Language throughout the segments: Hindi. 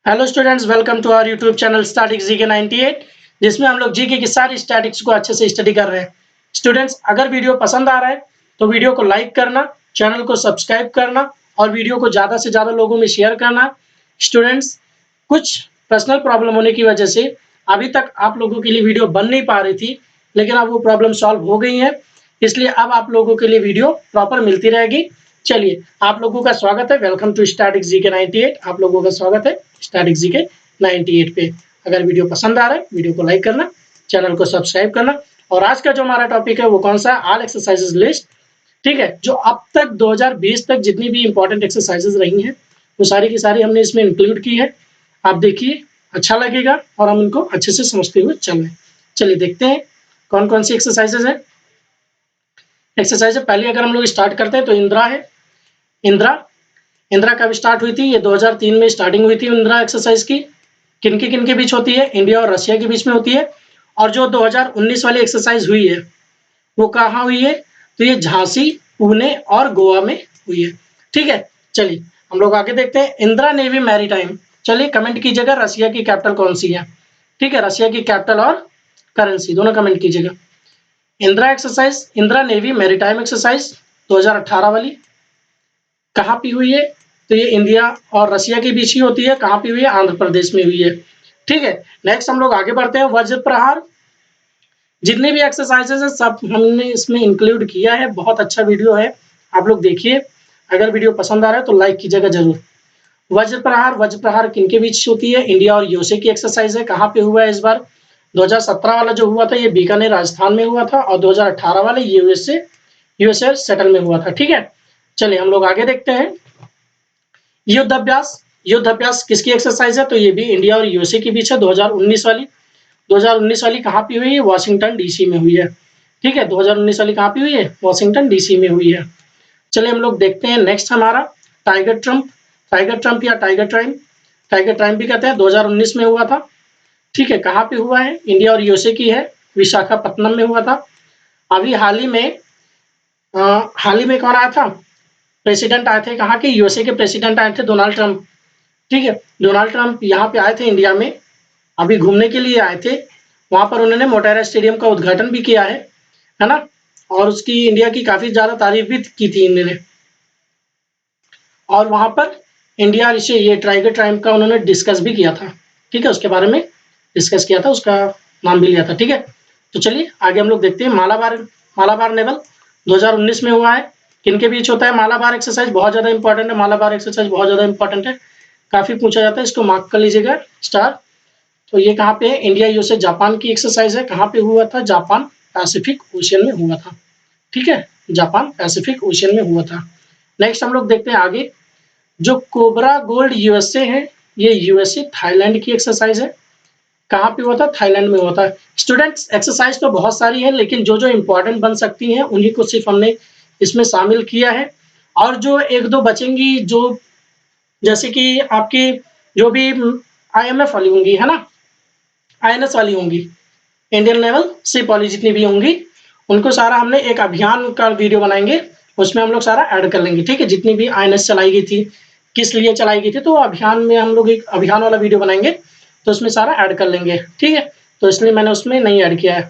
Hello students, welcome to our YouTube channel statics GK 98, जिसमें हम लोग जीके की सारी स्टैटिक्स को अच्छे से स्टडी कर रहे हैं। स्टूडेंट्स, अगर वीडियो पसंद आ रहा है तो वीडियो को लाइक करना, चैनल को सब्सक्राइब करना और वीडियो को ज़्यादा से ज़्यादा लोगों में शेयर करना। स्टूडेंट्स, कुछ पर्सनल प्रॉब्लम होने की वजह से अभी तक आप लोगों के लिए वीडियो बन नहीं पा रही थी, लेकिन अब वो प्रॉब्लम सॉल्व हो गई है, इसलिए अब आप लोगों के लिए वीडियो प्रॉपर मिलती रहेगी। चलिए, आप लोगों का स्वागत है। Welcome to statics GK 98। आप लोगों का स्वागत है स्टैटिक्स जीके 98 पे। अगर वीडियो पसंद आ रहा है, वीडियो को लाइक करना, चैनल को सब्सक्राइब करना। और आज का जो हमारा टॉपिक है वो कौन सा है? All exercises list. ठीक है, जो अब तक 2020 तक जितनी भी इंपॉर्टेंट एक्सरसाइजेज रही हैं वो सारी की सारी हमने इसमें इंक्लूड की है। आप देखिए, अच्छा लगेगा और हम इनको अच्छे से समझते हुए चल रहे हैं। चलिए देखते हैं कौन कौन सी एक्सरसाइजेज है। एक्सरसाइज पहले अगर हम लोग स्टार्ट करते हैं तो इंदिरा है। इंदिरा इंदिरा कब स्टार्ट हुई थी? ये 2003 में स्टार्टिंग हुई थी इंदिरा एक्सरसाइज की। किन के बीच होती है? इंडिया और रशिया के बीच में होती है। और जो 2019 वाली एक्सरसाइज हुई है वो कहाँ हुई है? तो ये झांसी, पुणे और गोवा में हुई है। ठीक है, चलिए हम लोग आगे देखते हैं। Indira navy maritime. चलिए कमेंट कीजिएगा रशिया की कैपिटल कौन सी है। ठीक है, रशिया की कैपिटल और करेंसी दोनों कमेंट कीजिएगा। Indira exercise, Indira navy maritime exercise 2018 वाली कहाँ पे हुई है? तो ये इंडिया और रशिया के बीच ही होती है। कहाँ पे हुई है? आंध्र प्रदेश में हुई है। ठीक है, नेक्स्ट हम लोग आगे बढ़ते हैं। वज्र प्रहार। जितने भी एक्सरसाइजेज है सब हमने इसमें इंक्लूड किया है। बहुत अच्छा वीडियो है, आप लोग देखिए। अगर वीडियो पसंद आ रहा है तो लाइक कीजिएगा जरूर। वज्र प्रहार किन के बीच होती है? इंडिया और यूएसए की एक्सरसाइज है। कहाँ पे हुआ है इस बार? 2017 वाला जो हुआ था ये बीकानेर राजस्थान में हुआ था और 2018 वाला यूएसए सेटल में हुआ था। ठीक है, चलिए हम लोग आगे देखते हैं। युद्ध अभ्यास। युद्ध अभ्यास किसकी एक्सरसाइज है? तो ये भी इंडिया और यूएसए के बीच है। 2019 वाली। 2019 वाली कहाँ पे हुई है? वॉशिंगटन डीसी में हुई है। ठीक है, 2019 वाली कहाँ पे हुई है? वॉशिंगटन डीसी में हुई है। चलिए हम लोग देखते हैं नेक्स्ट हमारा टाइगर ट्रम्प। टाइगर ट्रम्प या टाइगर ट्राइम, टाइगर ट्राइम भी कहते हैं, 2019 में हुआ था। ठीक है, कहाँ पे हुआ है? इंडिया और यूएसए की है, विशाखापट्टनम में हुआ था। अभी हाल ही में कौन आया था? प्रेसिडेंट आए थे। कहाँ के? यूएसए के प्रेसिडेंट आए थे, डोनाल्ड ट्रंप। ठीक है, डोनाल्ड ट्रंप यहाँ पे आए थे इंडिया में, अभी घूमने के लिए आए थे। वहाँ पर उन्होंने मोटेरा स्टेडियम का उद्घाटन भी किया है ना? और उसकी इंडिया की काफ़ी ज़्यादा तारीफ भी की थी इन्होंने। और वहाँ पर इंडिया से ये टाइगर ट्राइम का उन्होंने डिस्कस भी किया था। ठीक है, उसके बारे में डिस्कस किया था, उसका नाम भी लिया था। ठीक है, तो चलिए आगे हम लोग देखते हैं। मालाबार। मालाबार नेवल 2019 में हुआ है। किनके बीच होता है मालाबार एक्सरसाइज? बहुत ज़्यादा इंपॉर्टेंट है मालाबार एक्सरसाइज, बहुत ज़्यादा इंपॉर्टेंट है, काफ़ी पूछा जाता है, इसको मार्क कर लीजिएगा स्टार। तो ये कहाँ पे है? इंडिया यूएसए जापान की एक्सरसाइज है। कहाँ पे हुआ था? जापान पैसिफिक ओशियन में हुआ था। ठीक है, जापान पैसिफिक ओशियन में हुआ था। नेक्स्ट हम लोग देखते हैं आगे। जो कोबरा गोल्ड यूएसए है, ये यूएसए थाईलैंड की एक्सरसाइज है। कहाँ पे हुआ था? थाईलैंड में हुआ था। स्टूडेंट्स, एक्सरसाइज तो बहुत सारी है, लेकिन जो जो इंपॉर्टेंट बन सकती हैं उन्हीं को सिर्फ हमने इसमें शामिल किया है। और जो एक दो बचेंगी, जो जैसे कि आपकी जो भी आईएमएफ वाली होंगी, है ना, आईएनएस वाली होंगी, इंडियन नेवल शिप वाली जितनी भी होंगी, उनको सारा हमने एक अभियान का वीडियो बनाएंगे, उसमें हम लोग सारा ऐड कर लेंगे। ठीक है, जितनी भी आईएनएस चलाई गई थी, किस लिए चलाई गई थी, तो अभियान में हम लोग एक अभियान वाला वीडियो बनाएंगे, तो उसमें सारा ऐड कर लेंगे। ठीक है, तो इसलिए मैंने उसमें नहीं ऐड किया है।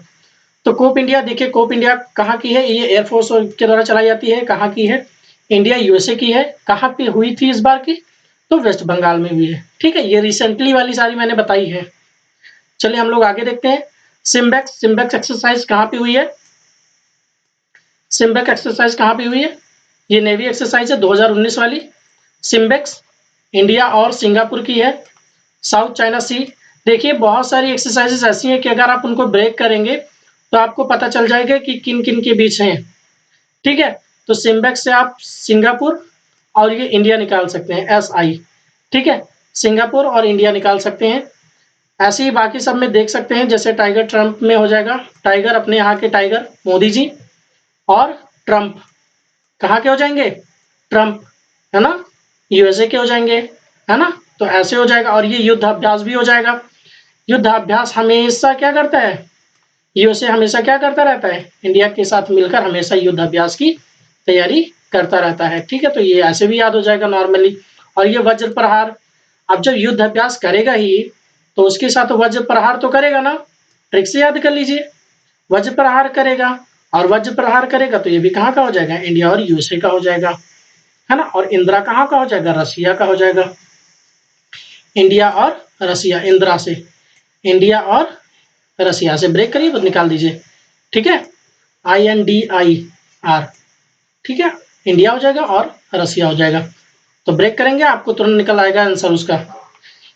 तो कोप इंडिया देखिए, कोप इंडिया कहाँ की है? ये एयरफोर्स के द्वारा चलाई जाती है। कहाँ की है? इंडिया यूएसए की है। कहाँ पे हुई थी इस बार की? तो वेस्ट बंगाल में हुई है। ठीक है, ये रिसेंटली वाली सारी मैंने बताई है। चलिए हम लोग आगे देखते हैं। सिम्बेक्स। सिम्बेक्स एक्सरसाइज कहाँ पे हुई है? सिम्बेक्स एक्सरसाइज कहाँ पे हुई है? ये नेवी एक्सरसाइज है 2019 वाली। सिम्बेक्स इंडिया और सिंगापुर की है। साउथ चाइना सी। देखिए, बहुत सारी एक्सरसाइजेस ऐसी हैं कि अगर आप उनको ब्रेक करेंगे तो आपको पता चल जाएगा कि किन किन के बीच हैं। ठीक है, तो सिम्बेक्स से आप सिंगापुर और ये इंडिया निकाल सकते हैं, SI। ठीक है, सिंगापुर और इंडिया निकाल सकते हैं। ऐसे ही बाकी सब में देख सकते हैं, जैसे टाइगर ट्रम्प में हो जाएगा। टाइगर अपने यहाँ के टाइगर मोदी जी, और ट्रम्प कहाँ के हो जाएंगे? ट्रम्प, है ना, यूएसए के हो जाएंगे, है ना। तो ऐसे हो जाएगा। और ये युद्ध अभ्यास भी हो जाएगा। युद्ध अभ्यास हमेशा क्या करता है? यूएसए हमेशा क्या करता रहता है? इंडिया के साथ मिलकर हमेशा युद्ध अभ्यास की तैयारी करता रहता है। ठीक है, तो ये ऐसे भी याद हो जाएगा नॉर्मली। और ये वज्र प्रहार, अब जब युद्ध अभ्यास करेगा ही तो उसके साथ वज्र प्रहार तो करेगा ना, ट्रिक से याद कर लीजिए, वज्र प्रहार करेगा, और वज्र प्रहार करेगा तो ये भी कहाँ का हो जाएगा, इंडिया और यूएसए का हो जाएगा, है ना। और इंदिरा कहाँ का हो जाएगा, रसिया का हो जाएगा। इंडिया और रसिया, इंदिरा से, इंडिया और रसिया से ब्रेक करिए, बस निकाल दीजिए, ठीक है, INDIR, ठीक है, इंडिया हो जाएगा और रसिया हो जाएगा। तो ब्रेक करेंगे, आपको तुरंत निकल आएगा आंसर उसका।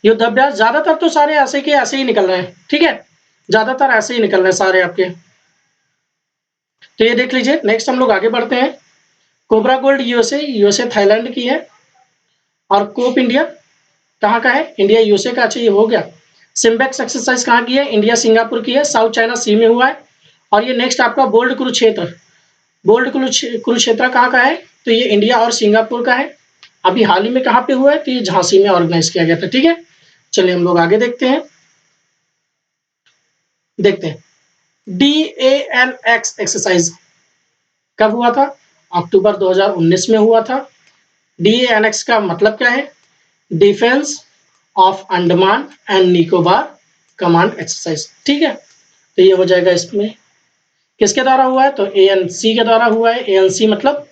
युद्ध अभ्यास ज्यादातर तो सारे ऐसे के ऐसे ही निकल रहे हैं, ठीक है, ज्यादातर ऐसे ही निकल रहे हैं सारे आपके। तो ये देख लीजिए। नेक्स्ट हम लोग आगे बढ़ते हैं। कोबरा गोल्ड यूएसए थाईलैंड की है, और कोप इंडिया कहाँ का है, इंडिया यूएसए का। अच्छा, ये हो गया। सिम्बेक्स एक्सरसाइज कहाँ की है, इंडिया सिंगापुर की है, साउथ चाइना सी में हुआ है। और ये नेक्स्ट आपका बोल्ड कुरुक्षेत्र, बोल्ड कुरुक्षेत्र कहाँ का है, तो ये इंडिया और सिंगापुर का है। अभी हाल ही में कहाँ पे हुआ है, तो ये झांसी में ऑर्गेनाइज किया गया था, ठीक है। चलिए हम लोग आगे देखते हैं। DANX एक्सरसाइज कब हुआ था, अक्टूबर 2019 में हुआ था। DANX का मतलब क्या है, defence of Andaman and Nicobar command exercise, ठीक है। तो ये हो जाएगा, इसमें किसके द्वारा हुआ है, तो ANC के द्वारा हुआ है। ANC मतलब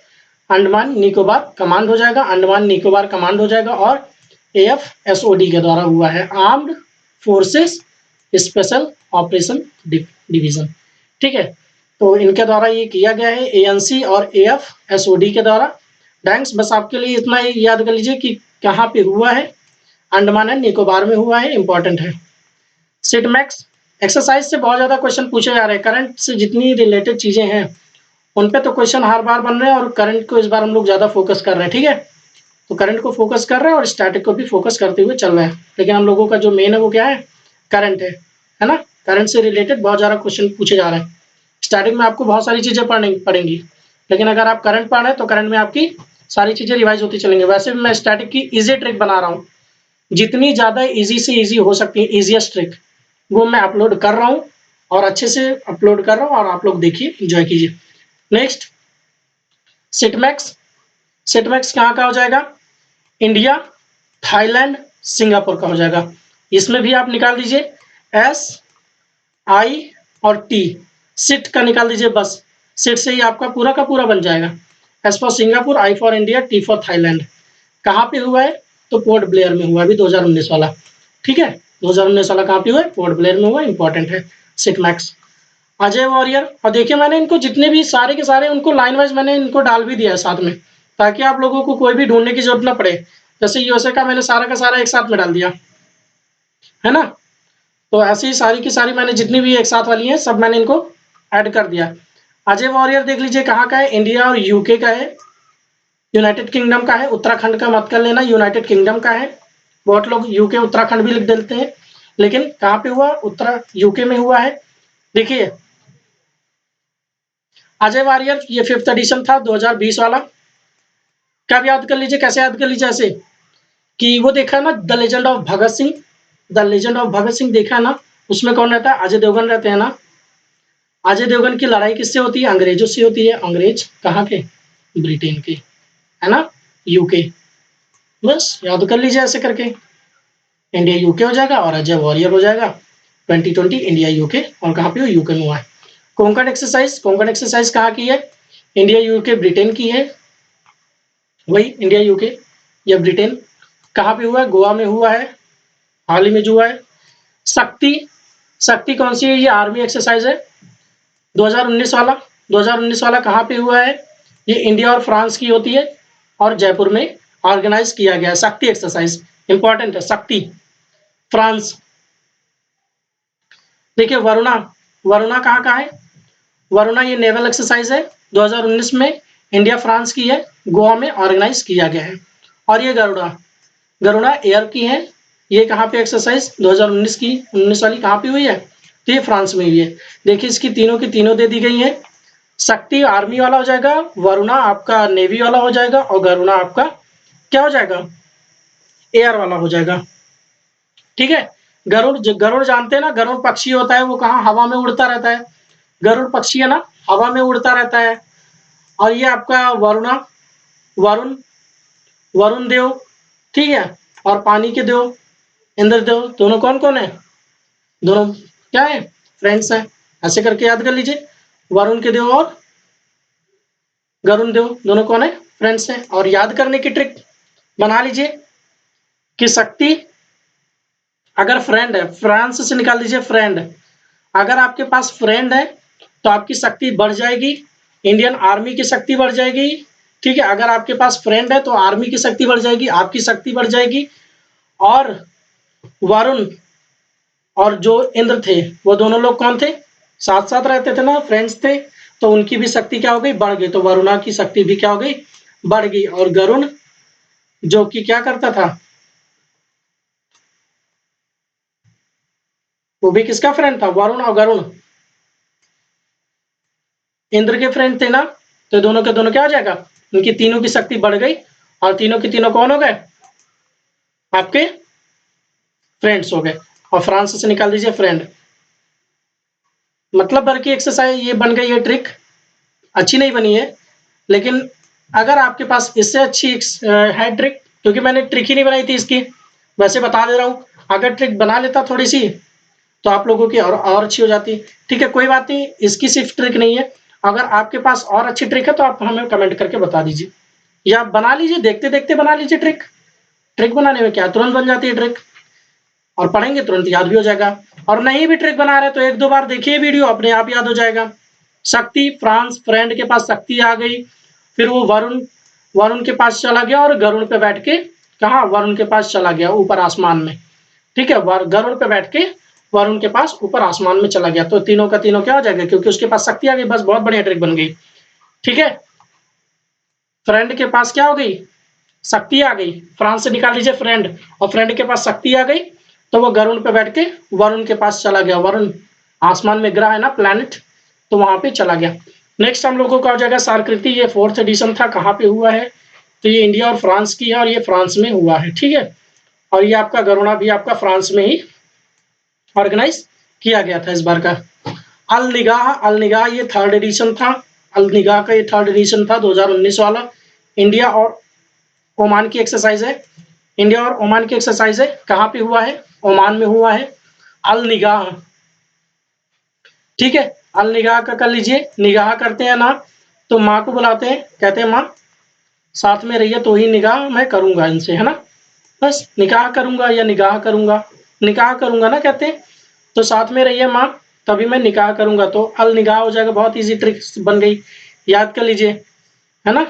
अंडमान निकोबार कमांड हो जाएगा, अंडमान निकोबार कमांड हो जाएगा। और AFSOD के द्वारा हुआ है, armed forces special operation division, ठीक है। तो इनके द्वारा ये किया गया है, ANC और AFSOD के द्वारा। थैंक्स, बस आपके लिए इतना ही याद कर लीजिए कि कहाँ पे हुआ है, अंडमान एंड निकोबार में हुआ है, इंपॉर्टेंट है। सिटमैक्स एक्सरसाइज से बहुत ज्यादा क्वेश्चन पूछे जा रहे हैं, करंट से जितनी रिलेटेड चीजें हैं उन पे तो क्वेश्चन हर बार बन रहे हैं, और करंट को इस बार हम लोग ज्यादा फोकस कर रहे हैं, ठीक है। तो करंट को फोकस कर रहे हैं और स्टैटिक को भी फोकस करते हुए चल रहे हैं, लेकिन हम लोगों का जो मेन है वो क्या है, करंट है ना। करंट से रिलेटेड बहुत ज्यादा क्वेश्चन पूछे जा रहे हैं। स्टैटिक में आपको बहुत सारी चीजें पढ़ेंगी, लेकिन अगर आप करंट पढ़ रहे हैं तो करंट में आपकी सारी चीजें रिवाइज होती चलेंगी। वैसे भी मैं स्टैटिक की इजी ट्रिक बना रहा हूँ, जितनी ज्यादा इजी से इजी हो सकती है, इजीएस्ट ट्रिक, वो मैं अपलोड कर रहा हूँ, और अच्छे से अपलोड कर रहा हूँ, और आप लोग देखिए, एंजॉय कीजिए। नेक्स्ट, सिटमैक्स, सिटमैक्स कहाँ का हो जाएगा, इंडिया, थाईलैंड, सिंगापुर का हो जाएगा। इसमें भी आप निकाल दीजिए SI और T, सिट का निकाल दीजिए, बस सिट से ही आपका पूरा का पूरा बन जाएगा। S for Singapore, I for India, T for Thailand. कहाँ पे हुआ है, तो पोर्ट ब्लेयर में हुआ, अभी 2019 वाला, ठीक है। 2019 वाला कहाँ पे हुआ है, पोर्ट ब्लेयर में हुआ, इंपॉर्टेंट है सिटमैक्स। अजय वॉरियर, और देखिए मैंने इनको जितने भी सारे के सारे उनको लाइन वाइज मैंने इनको डाल भी दिया है साथ में, ताकि आप लोगों को कोई भी ढूंढने की जरूरत ना पड़े। जैसे यूएसए का मैंने सारा का सारा एक साथ में डाल दिया, है ना। तो ऐसी ही सारी की सारी मैंने जितनी भी एक साथ वाली हैं सब मैंने इनको ऐड कर दिया। अजय वॉरियर देख लीजिए कहाँ का है, इंडिया और यूके का है, यूनाइटेड किंगडम का है, उत्तराखंड का मत कर लेना, यूनाइटेड किंगडम का है। बहुत लोग यूके उत्तराखंड भी लिख देते हैं, लेकिन कहाँ पे हुआ, यूके में हुआ है। देखिए अजय वॉरियर, ये 5th एडिशन था 2020 वाला। कब याद कर लीजिए, कैसे याद कर लीजिए, ऐसे कि वो देखा ना the legend of Bhagat Singh, the legend of Bhagat Singh देखा ना, उसमें कौन रहता है, अजय देवगन रहते हैं ना। अजय देवगन की लड़ाई किससे होती है, अंग्रेजों से होती है। अंग्रेज कहाँ के, ब्रिटेन के, है ना, यूके। बस याद कर लीजिए ऐसे करके, इंडिया यूके हो जाएगा और अजय वॉरियर हो जाएगा। 2020 इंडिया यूके, और कहाँ पे हो, यूके में हुआ है। कोंकण एक्सरसाइज, कोंकण एक्सरसाइज कहाँ की है, इंडिया यूके ब्रिटेन की है, वही इंडिया यूके या ब्रिटेन। कहाँ पे हुआ है, गोवा में हुआ है, हाल ही में जो हुआ है। शक्ति, शक्ति कौन सी है, ये आर्मी एक्सरसाइज है 2019 वाला। 2019 वाला कहाँ पे हुआ है, ये इंडिया और फ्रांस की होती है, और जयपुर में ऑर्गेनाइज किया गया है। शक्ति एक्सरसाइज इंपॉर्टेंट है, शक्ति, फ्रांस। देखिए वरुणा, वरुणा कहाँ का है, वरुणा ये नेवल एक्सरसाइज है 2019 में, इंडिया फ्रांस की है, गोवा में ऑर्गेनाइज किया गया है। और ये गरुड़ा, गरुड़ा एयर की है, ये कहाँ पे एक्सरसाइज 2019 की, 19 वाली कहाँ पे हुई है, तो ये फ्रांस में हुई है। देखिए इसकी तीनों की तीनों दे दी गई है। शक्ति आर्मी वाला हो जाएगा, वरुणा आपका नेवी वाला हो जाएगा, और गरुड़ा आपका क्या हो जाएगा, एयर वाला हो जाएगा, ठीक है। गरुड़, गरुड़ जानते हैं ना, गरुड़ पक्षी होता है, वो कहाँ, हवा में उड़ता रहता है। गरुड़ पक्षी है ना, हवा में उड़ता रहता है। और ये आपका वरुणा, वरुण, वरुण देव, ठीक है। और पानी के देव इंद्रदेव दोनों कौन कौन है? दोनों क्या है? फ्रेंड्स हैं। ऐसे करके याद कर लीजिए, वरुण के देव और गरुण देव दोनों कौन है? फ्रेंड्स हैं। और याद करने की ट्रिक बना लीजिए कि शक्ति अगर फ्रेंड है, फ्रांस से निकाल दीजिए फ्रेंड। अगर आपके पास फ्रेंड है तो आपकी शक्ति बढ़ जाएगी, इंडियन आर्मी की शक्ति बढ़ जाएगी। ठीक है, अगर आपके पास फ्रेंड है तो आर्मी की शक्ति बढ़ जाएगी, आपकी शक्ति बढ़ जाएगी। और वरुण और जो इंद्र थे वो दोनों लोग कौन थे? साथ साथ रहते थे ना, फ्रेंड्स थे, तो उनकी भी शक्ति क्या हो गई? बढ़ गई। तो वरुणा की शक्ति भी क्या हो गई? बढ़ गई। और गरुण जो कि क्या करता था, वो भी किसका फ्रेंड था? वरुण और गरुण इंद्र के फ्रेंड थे ना, तो दोनों के दोनों क्या हो जाएगा? उनकी तीनों की शक्ति बढ़ गई और तीनों की तीनों कौन हो गए? आपके फ्रेंड्स हो गए। और फ्रांस से निकाल दीजिए फ्रेंड। मतलब भर की एक्सरसाइज ये बन गई है ट्रिक। अच्छी नहीं बनी है, लेकिन अगर आपके पास इससे अच्छी है ट्रिक, क्योंकि मैंने ट्रिक ही नहीं बनाई थी इसकी, वैसे बता दे रहा हूँ। अगर ट्रिक बना लेता थोड़ी सी तो आप लोगों की और अच्छी हो जाती। ठीक है, कोई बात नहीं, इसकी सिर्फ ट्रिक नहीं है। अगर आपके पास और अच्छी ट्रिक है तो आप हमें कमेंट करके बता दीजिए, या बना लीजिए, देखते देखते बना लीजिए ट्रिक। ट्रिक बनाने में क्या, तुरंत बन जाती है ट्रिक, और पढ़ेंगे तुरंत याद भी हो जाएगा। और नहीं भी ट्रिक बना रहे तो एक दो बार देखिए वीडियो, अपने आप याद हो जाएगा। शक्ति, फ्रांस फ्रेंड के पास शक्ति आ गई, फिर वो वरुण वरुण के पास चला गया और गरुड़ पे बैठ के, कहा, वरुण के पास चला गया ऊपर आसमान में। ठीक है, गरुड़ पे बैठ के वरुण के पास ऊपर आसमान में चला गया। तो तीनों का तीनों क्या हो जाएगा? क्योंकि उसके पास शक्ति आ गई। बस, बहुत बढ़िया ट्रिक बन गई। ठीक है, फ्रेंड के पास क्या हो गई? शक्ति आ गई। फ्रांस से निकाल लीजिए फ्रेंड, और फ्रेंड के पास शक्ति आ गई, तो वो गरुड़ पे बैठ के वरुण के पास चला गया। वरुण आसमान में ग्रह है ना, प्लैनेट, तो वहां पे चला गया। नेक्स्ट हम लोगों का हो जाएगा सारकृति। ये 4th एडिशन था, कहाँ पे हुआ है? तो ये इंडिया और फ्रांस की है, और ये फ्रांस में हुआ है। ठीक है, और ये आपका गरुड़ा भी आपका फ्रांस में ही ऑर्गेनाइज किया गया था इस बार का। अल निगाह ये 3rd एडिशन था। अल निगाह का ये 3rd एडिशन था, 2019 वाला। इंडिया और ओमान की एक्सरसाइज है। इंडिया और ओमान की एक्सरसाइज है। कहाँ पे हुआ है? ओमान में हुआ है। अल निगाह। ठीक है, अल निगाह का कर लीजिए। निगाह करते हैं ना, तो माँ को बुलाते हैं, कहते हैं माँ साथ में रहिए तो ही निगाह मैं करूंगा इनसे, है ना। बस, निकाह करूंगा या निगाह करूंगा, निकाह करूंगा ना कहते हैं, तो साथ में रहिए माँ तभी मैं निकाह करूंगा। तो अल निगाह हो जाएगा। बहुत इजी ट्रिक बन गई, याद कर लीजिए, है ना।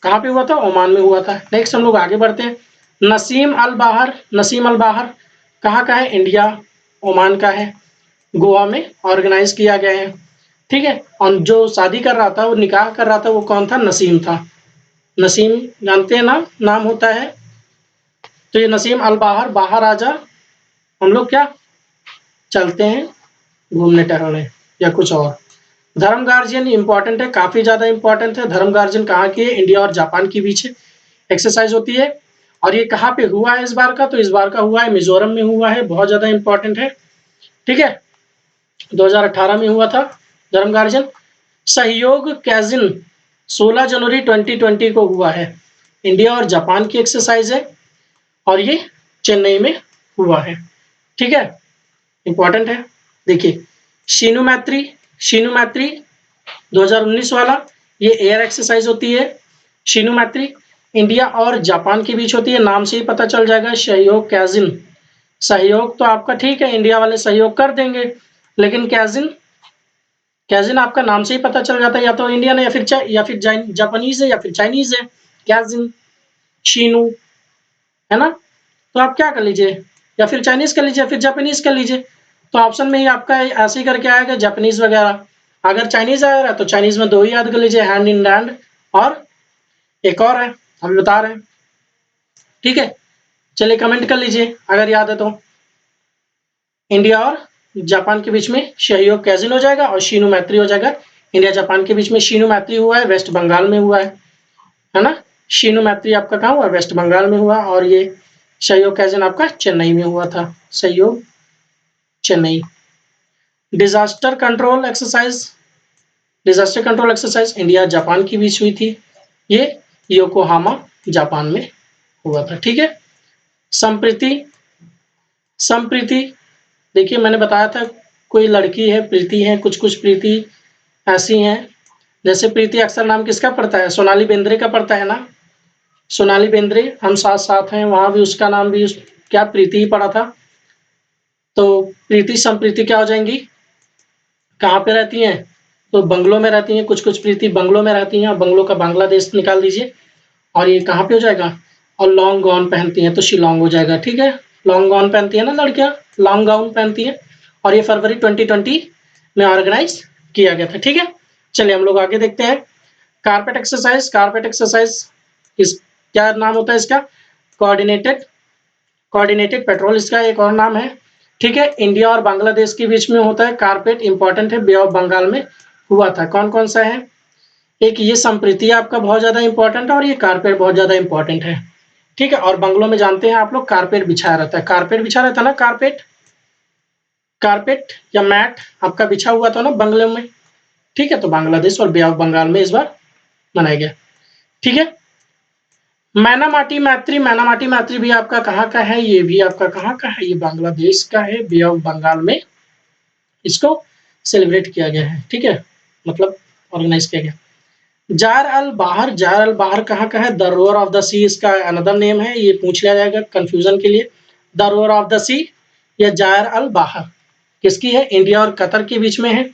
कहाँ पे हुआ था? ओमान में हुआ था। नेक्स्ट हम लोग आगे बढ़ते हैं। नसीम अल बाहर। नसीम अल बाहर कहाँ का है? इंडिया ओमान का है, गोवा में ऑर्गेनाइज किया गया है। ठीक है, और जो शादी कर रहा था, वो निकाह कर रहा था, वो कौन था? नसीम था। नसीम जानते हैं ना, नाम होता है। तो ये नसीम अल बाहर, बाहर आजा, हम लोग क्या चलते हैं घूमने टहलने या कुछ और। धर्म गार्जियन इंपॉर्टेंट है, काफी ज्यादा इंपॉर्टेंट है। धर्म गार्जियन कहाँ की है? इंडिया और जापान के बीच एक्सरसाइज होती है। और ये कहाँ पे हुआ है इस बार का? तो इस बार का हुआ है मिजोरम में हुआ है, बहुत ज्यादा इंपॉर्टेंट है। ठीक है, 2018 में हुआ था धर्म गार्जियन। सहयोग कैजिन 16 जनवरी 2020 को हुआ है। इंडिया और जापान की एक्सरसाइज है, और ये चेन्नई में हुआ है। ठीक है, इंपॉर्टेंट है। देखिए, शीनु मैत्री, शीनु मैत्री 2019 वाला, ये एयर एक्सरसाइज होती है। शीनु मैत्री इंडिया और जापान के बीच होती है, नाम से ही पता चल जाएगा। सहयोग कैजिन, सहयोग तो आपका ठीक है, इंडिया वाले सहयोग कर देंगे, लेकिन कैजिन, कैजिन आपका नाम से ही पता चल जाता है, या तो इंडियन है या फिर जापानीज है या फिर चाइनीज है। कैजिन, शीनु, है ना। तो आप क्या कर लीजिए, या फिर चाइनीज कर लीजिए या फिर जापानीज कर लीजिए। तो ऑप्शन में ही आपका ऐसे ही करके आएगा, जापानीज वगैरह। अगर चाइनीज आ रहा है तो चाइनीज में 2 ही याद कर लीजिए, हैंड इन हैंड, और एक और है, हम बता रहे हैं। ठीक है, चलिए कमेंट कर लीजिए अगर याद है तो। इंडिया और जापान के बीच में सहयोग कैजिन हो जाएगा, और शीनु मैत्री हो जाएगा। इंडिया जापान के बीच में शीनु मैत्री हुआ है, वेस्ट बंगाल में हुआ है ना। शीनु मैत्री आपका कहाँ हुआ? वेस्ट बंगाल में हुआ। और ये सहयोग कैजिन आपका चेन्नई में हुआ था। सहयोग Chennai. Disaster control exercise, disaster control exercise India Japan के बीच हुई थी, ये योकोहामा जापान में हुआ था। ठीक है, संप्रीति, संप्रीति देखिए मैंने बताया था कोई लड़की है प्रीति है, कुछ प्रीति ऐसी हैं। जैसे प्रीति अक्सर नाम किसका पड़ता है, सोनाली बेंद्रे का पड़ता है ना, सोनाली बेंद्रे, हम साथ साथ हैं, वहां भी उसका नाम भी क्या प्रीति ही पड़ा था। तो प्रीति संप्रीति क्या हो जाएंगी, कहाँ पे रहती हैं, तो बंगलों में रहती हैं, कुछ प्रीति बंगलों में रहती हैं, और बंगलों का बांग्लादेश निकाल दीजिए, और ये कहाँ पे हो जाएगा, और लॉन्ग गाउन पहनती हैं तो शिलोंग हो जाएगा। ठीक है, लॉन्ग गाउन पहनती है ना लड़कियां, लॉन्ग गाउन पहनती हैं, और ये फरवरी 2020 में ऑर्गेनाइज किया गया था। ठीक है, चलिए हम लोग आगे देखते हैं। कारपेट एक्सरसाइज, कारपेट एक्सरसाइज इस क्या नाम होता है इसका, कोऑर्डिनेटेड, कोऑर्डिनेटेड पेट्रोल इसका एक और नाम है। ठीक है, इंडिया और बांग्लादेश के बीच में होता है कारपेट, इंपॉर्टेंट है, बे ऑफ बंगाल में हुआ था। कौन कौन सा है, एक ये संप्रीति आपका बहुत ज्यादा इंपॉर्टेंट है, और ये कारपेट बहुत ज्यादा इंपॉर्टेंट है। ठीक है, और बंगलों में जानते हैं आप लोग कारपेट बिछाया रहता है, कारपेट बिछा रहता है ना, कारपेट, कारपेट या मैट आपका बिछा हुआ था ना बंगलों में। ठीक है, तो बांग्लादेश और बे ऑफ बंगाल में इस बार मनाया गया। ठीक है, मैनामाटी मैत्री, मैनामाटी मैत्री भी आपका कहाँ का है, ये भी आपका कहाँ का है, ये बांग्लादेश का है, बे ऑफ बंगाल में इसको सेलिब्रेट किया गया है। ठीक है, मतलब ऑर्गेनाइज किया गया। जार अल बाहर, जार अल बाहर कहाँ का है, द रोअर ऑफ द सी इसका अनदर नेम है, ये पूछ लिया जाएगा कंफ्यूजन के लिए। द रोअर ऑफ द सी या जार अल बाहर किसकी है, इंडिया और कतर के बीच में है।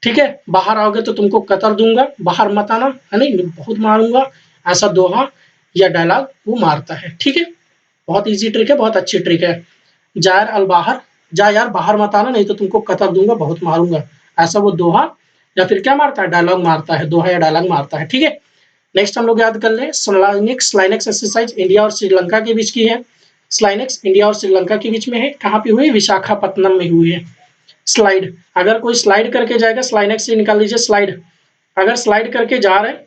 ठीक है, बाहर आओगे तो तुमको कतर दूंगा, बाहर मत आना, है नहीं बहुत मारूंगा, ऐसा दोहा या डायलॉग वो मारता है। ठीक है, बहुत इजी ट्रिक है, बहुत अच्छी ट्रिक है। जार अल बाहर, जा यार बाहर मत आना नहीं तो तुमको कतर दूंगा, बहुत मारूंगा, ऐसा वो दोहा या फिर क्या मारता है, डायलॉग मारता है, दोहा या डायलॉग मारता है। ठीक है, नेक्स्ट हम लोग याद कर ले, स्लाइनेक्स, स्लाइनेक्स एक्सरसाइज इंडिया और श्रीलंका के बीच की है। स्लाइनेक्स इंडिया और श्रीलंका के बीच में है, कहाँ पे हुई, विशाखापत्तनम में हुई है। स्लाइड, अगर कोई स्लाइड करके जाएगा, स्लाइनेक्स से निकाल लीजिए स्लाइड, अगर स्लाइड करके जा रहे हैं,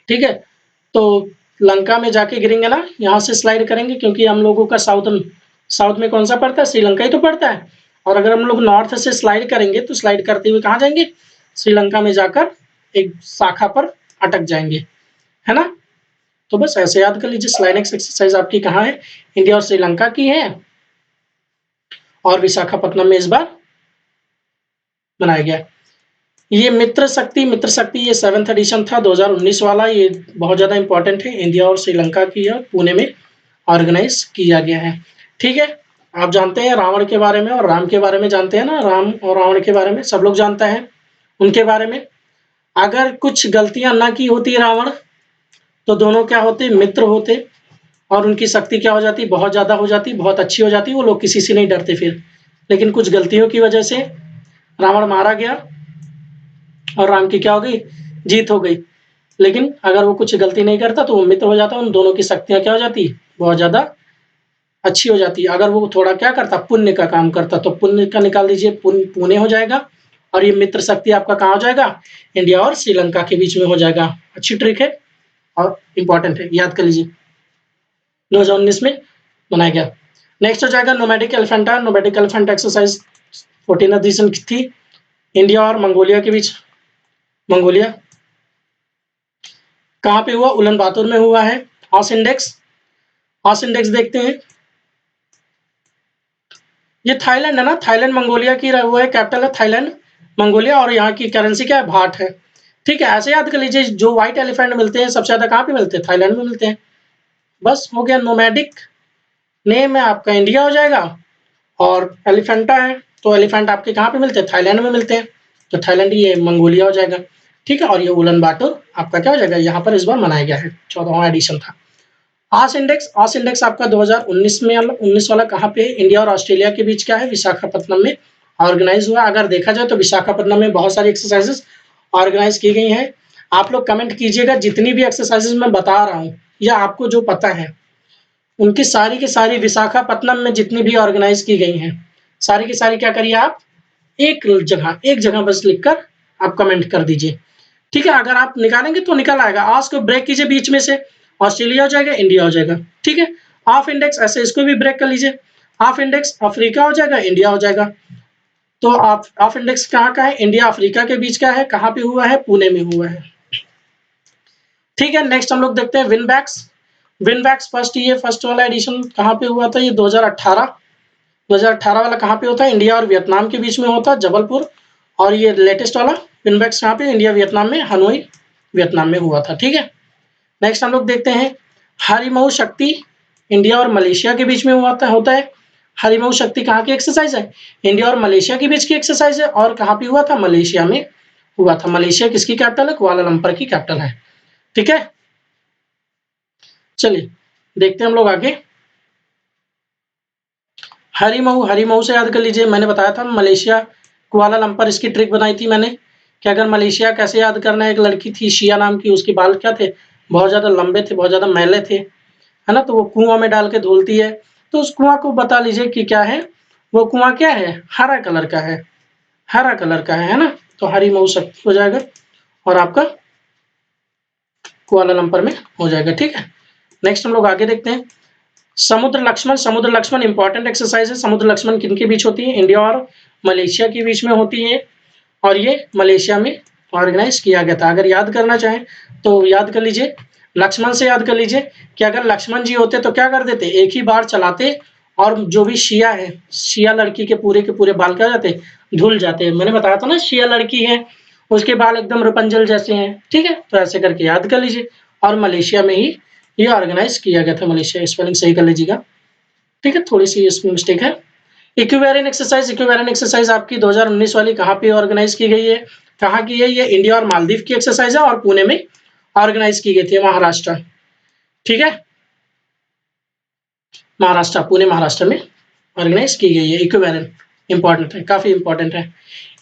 ठीक है, तो लंका में जाके गिरेंगे ना, यहाँ से स्लाइड करेंगे, क्योंकि हम लोगों का साउथ, साउथ में कौन सा पड़ता है, श्रीलंका ही तो पड़ता है, और अगर हम लोग नॉर्थ से स्लाइड करेंगे तो स्लाइड करते हुए कहाँ जाएंगे, श्रीलंका में जाकर एक शाखा पर अटक जाएंगे, है ना। तो बस ऐसे याद कर लीजिए, स्लाइनेक्स एक्सरसाइज आपकी कहाँ है, इंडिया और श्रीलंका की है, और विशाखापट्टनम में इस बार मनाया गया। ये मित्र शक्ति, मित्र शक्ति ये 7th एडिशन था 2019 वाला, ये बहुत ज़्यादा इंपॉर्टेंट है, इंडिया और श्रीलंका की है, पुणे में ऑर्गेनाइज किया गया है। ठीक है, आप जानते हैं रावण के बारे में और राम के बारे में जानते हैं ना, राम और रावण के बारे में सब लोग जानते हैं उनके बारे में। अगर कुछ गलतियां ना की होती रावण, तो दोनों क्या होते, मित्र होते, और उनकी शक्ति क्या हो जाती, बहुत ज़्यादा हो जाती, बहुत अच्छी हो जाती, वो लोग किसी से नहीं डरते फिर। लेकिन कुछ गलतियों की वजह से रावण मारा गया और राम की क्या हो गई, जीत हो गई। लेकिन अगर वो कुछ गलती नहीं करता तो वो मित्र हो जाता, उन दोनों की शक्तियां क्या हो जाती, बहुत ज्यादा अच्छी हो जाती है। अगर वो थोड़ा क्या करता, पुण्य का काम करता, तो पुण्य का निकाल दीजिए, पुण्य हो जाएगा, और ये मित्र शक्ति आपका कहाँ हो जाएगा, इंडिया और श्रीलंका के बीच में हो जाएगा। अच्छी ट्रिक है और इंपॉर्टेंट है, याद कर लीजिए, 2019 में बनाया गया। नेक्स्ट हो जाएगा nomadic elephant, nomadic elephant exercise 14th edition की थी, इंडिया और मंगोलिया के बीच। मंगोलिया कहाँ पे हुआ, उलन बातुर में हुआ है। हॉर्स इंडेक्स, हॉर्स इंडेक्स देखते हैं, ये थाईलैंड है ना, थाईलैंड मंगोलिया की वो है, कैपिटल है थाईलैंड, मंगोलिया, और यहाँ की करेंसी क्या है, भाट है। ठीक है, ऐसे याद कर लीजिए, जो व्हाइट एलिफेंट मिलते हैं सबसे ज्यादा कहाँ पे मिलते हैं, थाईलैंड में मिलते हैं। बस हो गया, नोमैडिक नेम है आपका इंडिया हो जाएगा, और एलिफेंटा है तो एलिफेंट आपके कहाँ पे मिलते हैं, थाईलैंड में मिलते हैं, तो थाईलैंड ये मंगोलिया हो जाएगा। ठीक है, और ये उलन बातुर आपका क्या हो जाएगा, यहाँ पर इस बार मनाया गया है, 14वां एडिशन था। आस इंडेक्स, आस इंडेक्स आपका 2019 में, 19 वाला कहाँ पे, इंडिया और ऑस्ट्रेलिया के बीच क्या है, विशाखापट्टनम में ऑर्गेनाइज हुआ। अगर देखा जाए तो विशाखापट्टनम में बहुत सारी एक्सरसाइजेस ऑर्गेनाइज की गई हैं। आप लोग कमेंट कीजिएगा, जितनी भी एक्सरसाइजेस मैं बता रहा हूँ या आपको जो पता है, उनकी सारी की सारी विशाखापट्टनम में जितनी भी ऑर्गेनाइज की गई हैं, सारी की सारी क्या करिए आप, एक जगह बस लिखकर आप कमेंट कर दीजिए। ठीक है, अगर आप निकालेंगे तो निकल आएगा, आज को ब्रेक कीजिए बीच में से, ऑस्ट्रेलिया हो जाएगा, इंडिया हो जाएगा। ठीक है, हाफ इंडेक्स ऐसे इसको भी ब्रेक कर लीजिए, हाफ इंडेक्स अफ्रीका हो जाएगा, इंडिया हो जाएगा। तो आप हाफ इंडेक्स कहाँ का है, इंडिया अफ्रीका के बीच का है, कहाँ पे हुआ है, पुणे में हुआ है। ठीक है, नेक्स्ट हम लोग देखते हैं विनबैक्स, विनवैक्स फर्स्ट वाला एडिशन कहाँ पे हुआ था? ये 2018 वाला कहाँ पे होता है? इंडिया और वियतनाम के बीच में होता है, जबलपुर। और ये लेटेस्ट वाला विनवैक्स कहाँ पे? इंडिया वियतनाम में, हनोई वियतनाम में हुआ था। ठीक है, नेक्स्ट हम लोग देखते हैं हरिमऊ शक्ति इंडिया और मलेशिया के बीच में होता है। हरिमऊ शक्ति कहाँ की एक्सरसाइज है? इंडिया और मलेशिया के बीच की एक्सरसाइज है। और कहाँ पे हुआ था? मलेशिया में हुआ था। मलेशिया किसकी कैपिटल है? कुआलालंपुर की कैपिटल है। ठीक है, चलिए देखते हैं हम लोग आगे। हरिमऊ से याद कर लीजिए, मैंने बताया था मलेशिया कुआलालंपुर, इसकी ट्रिक बनाई थी मैंने कि अगर मलेशिया कैसे याद करना है। एक लड़की थी शिया नाम की, उसके बाल क्या थे? बहुत ज्यादा लंबे थे, बहुत ज्यादा मैले थे, है ना। तो वो कुआं में डाल के धुलती है, तो उस कुआं को बता लीजिए कि क्या है? वो कुआं क्या है? हरा कलर का है, हरा कलर का है ना। तो हरिमऊ शक्ति हो जाएगा और आपका कुआलालंपुर में हो जाएगा। ठीक है, नेक्स्ट हम लोग आगे देखते हैं समुद्र लक्ष्मण इंपॉर्टेंट एक्सरसाइज है। समुद्र लक्ष्मण किन के बीच होती है? इंडिया और मलेशिया के बीच में होती है, और ये मलेशिया में ऑर्गेनाइज किया गया था। अगर याद करना चाहें तो याद कर लीजिए, लक्ष्मण से याद कर लीजिए कि अगर लक्ष्मण जी होते तो क्या कर देते? एक ही बार चलाते और जो भी शिया है, शिया लड़की के पूरे बाल क्या जाते? धुल जाते। मैंने बताया था ना, शिया लड़की है, उसके बाल एकदम रुपंजल जैसे हैं। ठीक है, तो ऐसे करके याद कर लीजिए। और मलेशिया में ही ये ऑर्गेनाइज किया गया था। मलेशिया, स्पेलिंग सही कर लीजिएगा। ठीक है, थोड़ी सी इसमें मिस्टेक है। इक्विवेलेंट एक्सरसाइज आपकी 2019 वाली कहाँ पे ऑर्गेनाइज की गई है? कहाँ की है? ये इंडिया और मालदीव की एक्सरसाइज है और पुणे में ऑर्गेनाइज की गई थी, महाराष्ट्र। ठीक है, महाराष्ट्र, पुणे महाराष्ट्र में ऑर्गेनाइज की गई है। इक्विवेलेंट इंपॉर्टेंट है, काफी इंपॉर्टेंट है।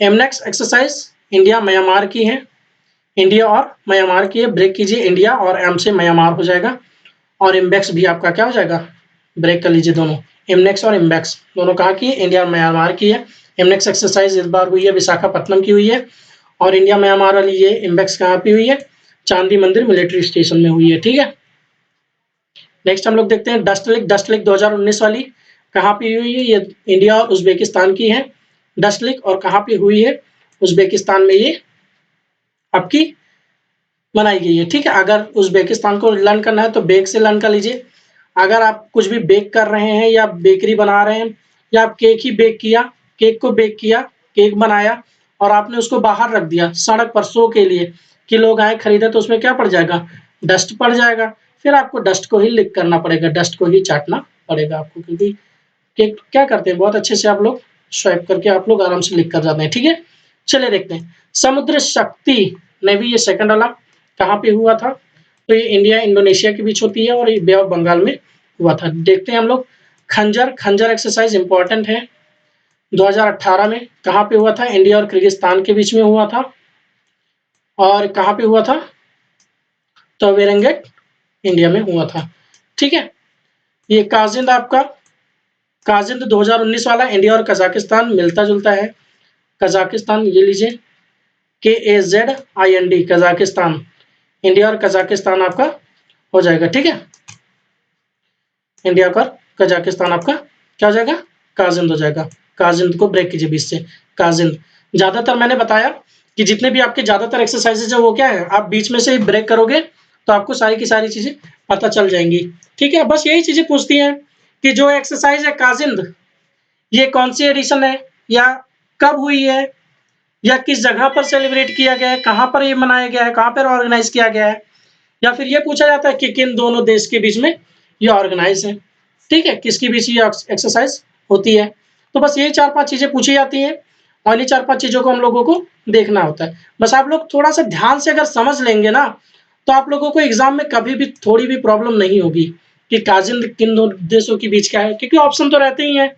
एमनेक्स एक्सरसाइज इंडिया म्यांमार की है, इंडिया और म्यांमार की है। ब्रेक कीजिए, इंडिया और एम से म्यांमार हो जाएगा। और इम्बेक्स भी आपका क्या हो जाएगा? ब्रेक कर लीजिए दोनों, एमनेक्स और इम्बेक्स दोनों कहाँ की है? इंडिया और म्यांमार की है। एमनेक्स एक्सरसाइज इस बार हुई है विशाखापट्टनम की हुई है, और इंडिया म्यांमार वाली ये इम्बेक्स कहाँ पे हुई है? चांदी मंदिर मिलिट्री स्टेशन में हुई है। ठीक है, नेक्स्ट हम लोग देखते हैं डस्ट लेक 2019 वाली कहाँ पे हुई है? ये इंडिया और उज्बेकिस्तान की है डस्ट लेक, और कहाँ पे हुई है? उज्बेकिस्तान में ये आपकी बनाई गई है। ठीक है, अगर उज्बेकिस्तान को लर्न करना है तो बेक से लर्न कर लीजिए। अगर आप कुछ भी बेक कर रहे हैं या बेकरी बना रहे हैं, या आप केक ही बेक किया, केक को बेक किया, केक बनाया और आपने उसको बाहर रख दिया सड़क पर शो के लिए कि लोग आए खरीदे, तो उसमें क्या पड़ जाएगा? डस्ट पड़ जाएगा। फिर आपको डस्ट को ही लिक करना पड़ेगा, डस्ट को ही चाटना पड़ेगा आपको, क्योंकि केक क्या करते हैं, बहुत अच्छे से आप लोग स्वाइप करके आप लोग आराम से लिक कर जाते हैं। ठीक है, चलिए देखते हैं समुद्र शक्ति नेवी, ये सेकंड वाला कहाँ पे हुआ था? तो ये इंडिया इंडोनेशिया के बीच होती है और ये बे ऑफ बंगाल में हुआ था। देखते हैं हम लोग खंजर एक्सरसाइज इंपॉर्टेंट है। 2018 में कहाँ पे हुआ था? इंडिया और किर्गिस्तान के बीच में हुआ था। और कहाँ पे हुआ था? तो वेरंगेट इंडिया में हुआ था। ठीक है, ये काजिंद आपका, काजिंद 2019 वाला इंडिया और कजाकिस्तान मिलता जुलता है। कजाकिस्तान ये लीजिए, KAZIND कजाकिस्तान, इंडिया और कजाकिस्तान आपका हो जाएगा। ठीक है, इंडिया का कजाकिस्तान आपका क्या हो जाएगा? काजिंद हो जाएगा। काजिंद को ब्रेक कीजिए बीच से, काजिंद। ज्यादातर मैंने बताया कि जितने भी आपके ज्यादातर एक्सरसाइजेज है वो क्या है, आप बीच में से ही ब्रेक करोगे तो आपको सारी की सारी चीजें पता चल जाएंगी। ठीक है, बस यही चीजें पूछती हैं कि जो एक्सरसाइज है काजिंद, ये कौन सी एडिशन है, या कब हुई है, या किस जगह पर सेलिब्रेट किया गया है, कहाँ पर ये मनाया गया है, कहाँ पर ऑर्गेनाइज किया गया है, या फिर ये पूछा जाता है कि किन दोनों देश के बीच में ये ऑर्गेनाइज है। ठीक है, किसके बीच ये एक्सरसाइज होती है। तो बस यही 4-5 चीजें पूछी जाती हैं और इन्हीं 4-5 चीजों को हम लोगों को देखना होता है। बस आप लोग थोड़ा सा ध्यान से अगर समझ लेंगे ना, तो आप लोगों को एग्जाम में कभी भी थोड़ी भी प्रॉब्लम नहीं होगी कि काजिंद किन दो देशों के बीच का है, क्योंकि ऑप्शन तो रहते ही हैं,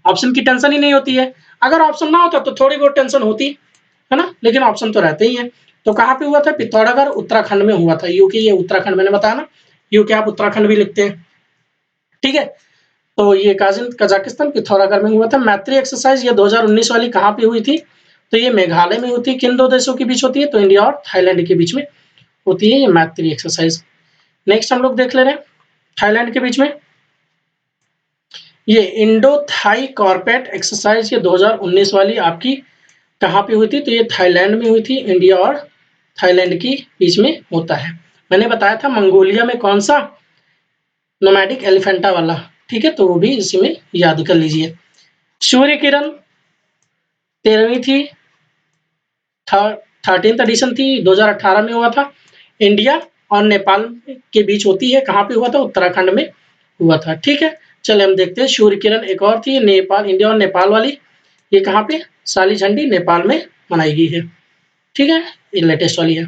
ऑप्शन की टेंशन ही नहीं होती है। अगर ऑप्शन ना होता तो थोड़ी बहुत टेंशन होती है ना, लेकिन ऑप्शन तो रहते ही हैं। तो कहाँ पे हुआ था? पिथौरागढ़ उत्तराखंड में हुआ था। यूके, ये उत्तराखंड मैंने बताया ना, यूके आप उत्तराखंड भी लिखते हैं। ठीक है, तो ये काजिन कजाकिस्तान पिथौरागढ़ में हुआ था। मैत्री एक्सरसाइज ये 2019 वाली कहाँ पे हुई थी? तो ये मेघालय में होती है। किन दो देशों के बीच होती है? तो इंडिया और थाईलैंड के बीच में होती है ये मैत्री एक्सरसाइज। नेक्स्ट हम लोग देख ले रहे हैं थाईलैंड के बीच में ये इंडो थाई कॉर्पेट एक्सरसाइज, ये 2019 वाली आपकी कहाँ पे हुई थी? तो ये थाईलैंड में हुई थी। इंडिया और थाईलैंड की बीच में होता है। मैंने बताया था मंगोलिया में कौन सा नोमैडिक एलिफेंटा वाला, ठीक है, तो वो भी इसी में याद कर लीजिए। सूर्य किरण 13वीं थी, 13th एडिशन थी, 2018 में हुआ था। इंडिया और नेपाल के बीच होती है, कहाँ पे हुआ था? उत्तराखंड में हुआ था, ठीक है। चलिए हम देखते हैं सूर्य किरण एक और थी, नेपाल, इंडिया और नेपाल वाली, ये कहाँ पे? साली झंडी नेपाल में मनाई गई है, ठीक है, ये लेटेस्ट वाली है।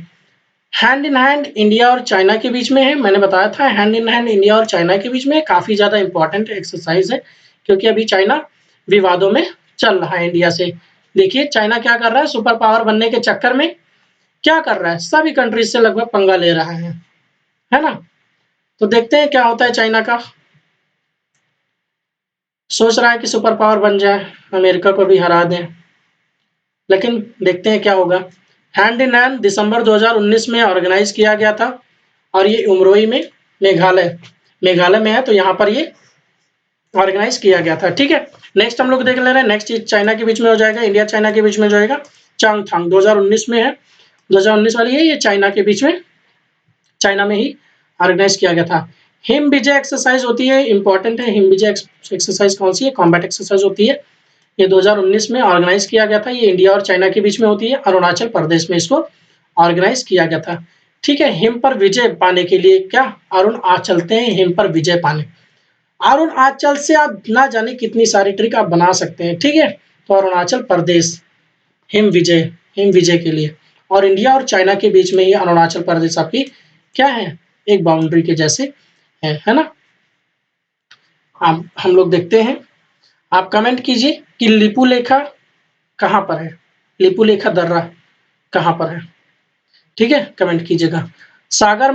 हैंड इन हैंड इंडिया और चाइना के बीच में है, मैंने बताया था हैंड इन हैंड इंडिया और चाइना के बीच में काफ़ी ज़्यादा इंपॉर्टेंट एक्सरसाइज है, क्योंकि अभी चाइना विवादों में चल रहा है इंडिया से। देखिए चाइना क्या कर रहा है, सुपर पावर बनने के चक्कर में क्या कर रहा है, सभी कंट्रीज से लगभग पंगा ले रहा है ना। तो देखते हैं क्या होता है चाइना का। सोच रहा है कि सुपर पावर बन जाए, अमेरिका को भी हरा दें, लेकिन देखते हैं क्या होगा। हैंड इन हैंड दिसंबर 2019 में ऑर्गेनाइज किया गया था, और ये उमरोई में, मेघालय में है, तो यहाँ पर ये ऑर्गेनाइज किया गया था, ठीक है। नेक्स्ट हम लोग देख ले रहे हैं, नेक्स्ट चाइना के बीच में हो जाएगा, इंडिया चाइना के बीच में हो जाएगा, चांगथांग 2019 में है, 2019 वाली है, ये चाइना के बीच में, चाइना में ही ऑर्गेनाइज किया गया था। हिम विजय एक्सरसाइज होती है, इंपॉर्टेंट है, हिम विजय एक्सरसाइज कौन सी है? कॉम्बैट एक्सरसाइज होती है, ये 2019 में ऑर्गेनाइज किया गया था, ये इंडिया और चाइना के बीच में होती है, अरुणाचल प्रदेश में इसको ऑर्गेनाइज किया गया था, ठीक है। हिम पर विजय पाने के लिए क्या अरुण आज चलते हैं हिम पर विजय पाने। अरुणाचल से आप ना जाने कितनी सारी ट्रिक आप बना सकते हैं, ठीक है। तो अरुणाचल प्रदेश हिम विजय के लिए, और इंडिया और चाइना के बीच में ही अरुणाचल प्रदेश आपकी क्या है, एक बाउंड्री के जैसे है ना। हम लोग देखते हैं, आप कमेंट कीजिए कि लिपुलेखा कहाँ पर है, लिपुलेखा दर्रा कहाँ पर है, ठीक है, कमेंट कीजिएगा। सागर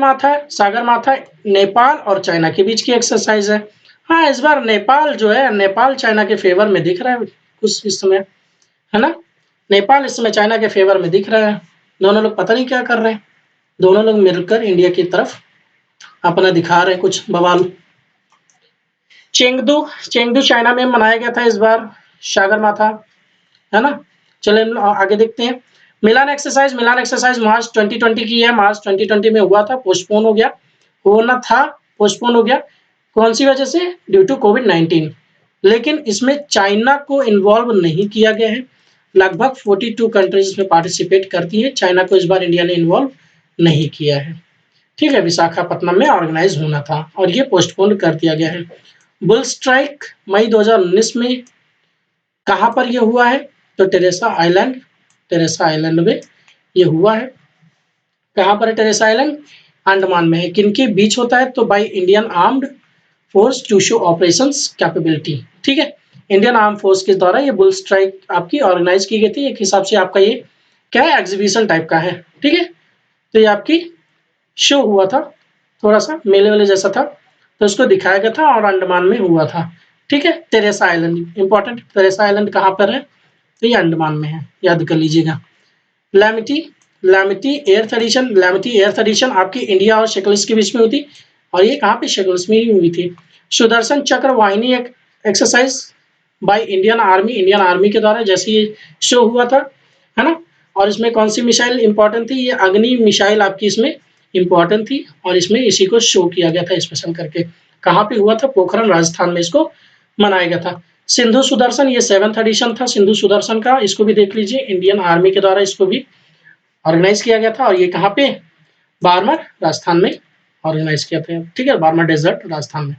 माथा नेपाल और चाइना के बीच की एक्सरसाइज है। हाँ, इस बार नेपाल जो है, नेपाल चाइना के फेवर में दिख रहा है कुछ इस समय, है ना। नेपाल इस समय चाइना के फेवर में दिख रहा है, दोनों लोग पता नहीं क्या कर रहे हैं, दोनों लोग मिलकर इंडिया की तरफ अपना दिखा रहे हैं कुछ बवाल। चेंगदू चेंगदू चाइना में मनाया गया था इस बार सागर माथा, है ना। चलिए हम आगे देखते हैं। मिलान एक्सरसाइज मार्च 2020 की है, मार्च 2020 में हुआ था, पोस्टपोन हो गया, होना था, पोस्टपोन हो गया, कौन सी वजह से? ड्यू टू कोविड-19। लेकिन इसमें चाइना को इन्वॉल्व नहीं किया गया है, लगभग 42 कंट्रीज इसमें पार्टिसिपेट करती है, चाइना को इस बार इंडिया ने इन्वॉल्व नहीं किया है, ठीक है। विशाखापट्टनम में ऑर्गेनाइज होना था और ये पोस्टपोन कर दिया गया है। बुल स्ट्राइक मई 2019 में कहाँ पर ये हुआ है? तो टेरेसा आइलैंड में ये हुआ है। कहाँ पर है टेरेसा आइलैंड? अंडमान में है। किनके बीच होता है? तो by Indian armed force to show operations capability, ठीक है। इंडियन आर्म फोर्स के द्वारा ये बुल स्ट्राइक आपकी ऑर्गेनाइज की गई थी, एक हिसाब से आपका ये क्या है, एग्जीबिशन टाइप का है, ठीक है। तो ये आपकी शो हुआ था, थोड़ा सा मेले वाले जैसा था, तो उसको दिखाया गया था और अंडमान में हुआ था, ठीक है। Teresa island important, Teresa island कहाँ पर है? तो ये अंडमान में है, याद कर लीजिएगा। लैमिटी एर्थ एडिशन आपकी इंडिया और शेकल्स के बीच में हुई थी, और ये कहाँ पे? शेकल्स में ही हुई थी। सुदर्शन चक्र वाहिनी एक एक्सरसाइज बाय इंडियन आर्मी के द्वारा, जैसे ये शो हुआ था, है ना। और इसमें कौन सी मिसाइल इंपॉर्टेंट थी? ये अग्नि मिसाइल आपकी इसमें इंपॉर्टेंट थी, और इसमें इसी को शो किया गया था स्पेशल करके। कहाँ पे हुआ था? पोखरण राजस्थान में इसको मनाया गया था। सिंधु सुदर्शन ये 7th एडिशन था सिंधु सुदर्शन का, इसको भी देख लीजिए, इंडियन आर्मी के द्वारा इसको भी ऑर्गेनाइज किया गया था, और ये कहाँ पे? बारमर राजस्थान में ऑर्गेनाइज किया था, ठीक है, बारमर डेजर्ट राजस्थान में।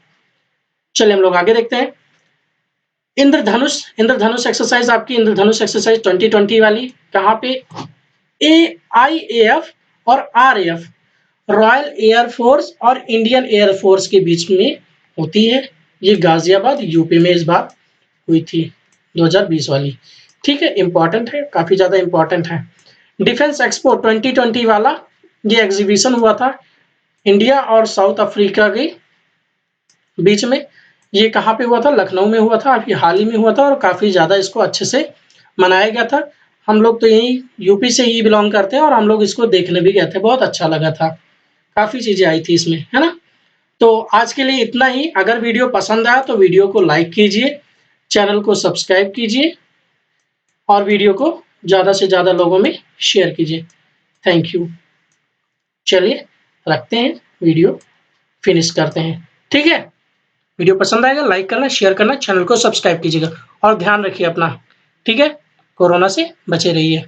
चलिए हम लोग आगे देखते हैं। इंद्रधनुष एक्सरसाइज आपकी, इंद्रधनुष एक्सरसाइज 2020 वाली कहाँ पे? AIAF और RAF रॉयल एयर फोर्स और इंडियन एयर फोर्स के बीच में होती है, ये गाजियाबाद यूपी में इस बार हुई थी 2020 वाली, ठीक है। इंपॉर्टेंट है, काफी ज्यादा इंपॉर्टेंट है। डिफेंस एक्सपो 2020 वाला ये एग्जीबिशन हुआ था इंडिया और साउथ अफ्रीका के बीच में, ये कहाँ पे हुआ था? लखनऊ में हुआ था, अभी हाल ही में हुआ था, और काफी ज्यादा इसको अच्छे से मनाया गया था। हम लोग तो यही यूपी से ही बिलोंग करते हैं, और हम लोग इसको देखने भी गए थे, बहुत अच्छा लगा था, काफी चीजें आई थी इसमें, है ना। तो आज के लिए इतना ही। अगर वीडियो पसंद आया तो वीडियो को लाइक कीजिए, चैनल को सब्सक्राइब कीजिए, और वीडियो को ज़्यादा से ज़्यादा लोगों में शेयर कीजिए। Thank you. चलिए रखते हैं, वीडियो फिनिश करते हैं। ठीक है, वीडियो पसंद आएगा लाइक करना, शेयर करना, चैनल को सब्सक्राइब कीजिएगा और ध्यान रखिए अपना, ठीक है, कोरोना से बचे रहिए।